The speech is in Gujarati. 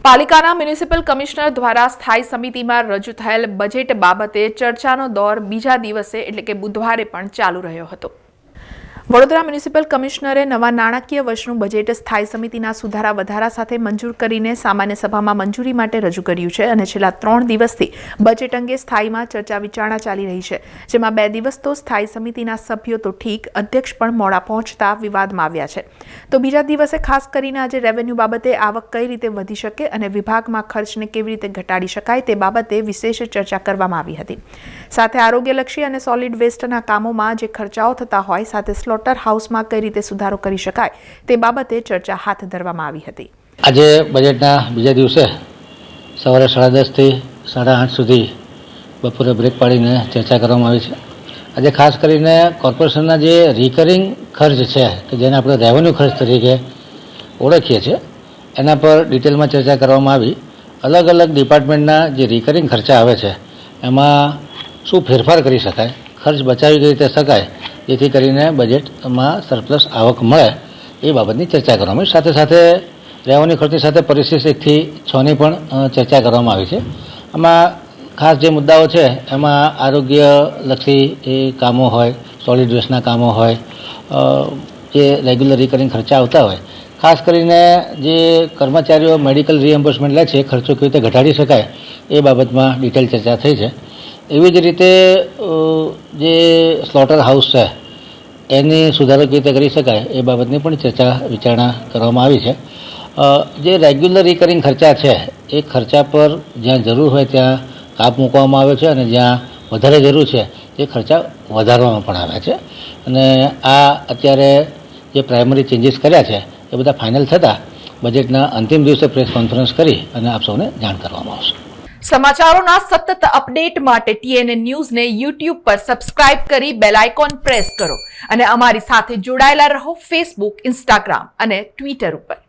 પાલિકાના મ્યુનિસિપલ કમિશનર દ્વારા સ્થાયી સમિતિમાં રજૂ થયેલ બજેટ બાબતે ચર્ચાનો દોર બીજા દિવસે એટલે કે બુધવારે પણ ચાલુ રહ્યો હતો। વડોદરા મ્યુનિસિપલ કમિશનરે નવા નાણાકીય વર્ષનું બજેટ સ્થાયી સમિતિના સુધારા વધારા સાથે મંજૂર કરીને સામાન્ય સભામાં મંજૂરી માટે રજૂ કર્યું છે અને છેલ્લા 3 દિવસથી બજેટ અંગે સ્થાયીમાં ચર્ચા વિચારણા ચાલી રહી છે, જેમાં 2 દિવસ તો સ્થાયી સમિતિના સભ્યો તો ઠીક, અધ્યક્ષ પણ મોડા પહોંચતા વિવાદમાં આવ્યા છે। તો બીજા દિવસે ખાસ કરીને આજે રેવન્યુ બાબતે આવક કઈ રીતે વધી શકે અને વિભાગમાં ખર્ચને કેવી રીતે ઘટાડી શકાય તે બાબતે વિશેષ ચર્ચા કરવામાં આવી હતી। સાથે આરોગ્યલક્ષી અને સોલિડ વેસ્ટના કામોમાં જે ખર્ચાઓ થતા હોય સાથે સ્લોટર હાઉસમાં કઈ રીતે સુધારો કરી શકાય તે બાબતે ચર્ચા હાથ ધરવામાં આવી હતી। આજે બજેટના બીજા દિવસે સવારે 10:30 થી 8:30 સુધી બપોરે બ્રેક પાડીને ચર્ચા કરવામાં આવી છે। આજે ખાસ કરીને કોર્પોરેશનના જે રિકરિંગ ખર્ચ છે કે જેને આપણે રેવન્યુ ખર્ચ તરીકે ઓળખીએ છીએ એના પર ડિટેલમાં ચર્ચા કરવામાં આવી। અલગ અલગ ડિપાર્ટમેન્ટના જે રિકરિંગ ખર્ચા આવે છે એમાં શું ફેરફાર કરી શકાય, ખર્ચ બચાવી કઈ રીતે શકાય જેથી કરીને બજેટમાં સરપ્લસ આવક મળે એ બાબતની ચર્ચા કરવામાં આવી। સાથે સાથે રેવન્યુ ખર્ચની સાથે પરિશિષ્ટ 1 થી 6ની પણ ચર્ચા કરવામાં આવી છે। આમાં ખાસ જે મુદ્દાઓ છે એમાં આરોગ્યલક્ષી એ કામો હોય, સોલિડ વેસ્ટના કામો હોય, જે રેગ્યુલર રિકરિંગ ખર્ચા આવતા હોય, ખાસ કરીને જે કર્મચારીઓ મેડિકલ રિએમ્બર્સમેન્ટ લે છે એ ખર્ચો કેવી રીતે ઘટાડી શકાય એ બાબતમાં ડિટેલ ચર્ચા થઈ છે। એવી જ રીતે જે સ્લોટર હાઉસ છે એની સુધારો કેવી રીતે કરી શકાય એ બાબતની પણ ચર્ચા વિચારણા કરવામાં આવી છે। જે રેગ્યુલર રિકરિંગ ખર્ચા છે એ ખર્ચા પર જ્યાં જરૂર હોય ત્યાં કાપ મૂકવામાં આવે છે અને જ્યાં વધારે જરૂર છે એ ખર્ચા વધારવામાં પણ આવ્યા છે અને આ અત્યારે જે પ્રાઇમરી ચેન્જીસ કર્યા છે એ બધા ફાઇનલ થતાં બજેટના અંતિમ દિવસે પ્રેસ કોન્ફરન્સ કરી અને આપ સૌને જાણ કરવામાં આવશે। સમાચારોના સતત અપડેટ માટે TNN ન્યૂઝને YouTube પર સબસ્ક્રાઇબ કરી બેલ આઇકોન પ્રેસ કરો અને અમારી સાથે જોડાયેલા રહો Facebook, Instagram અને Twitter ઉપર।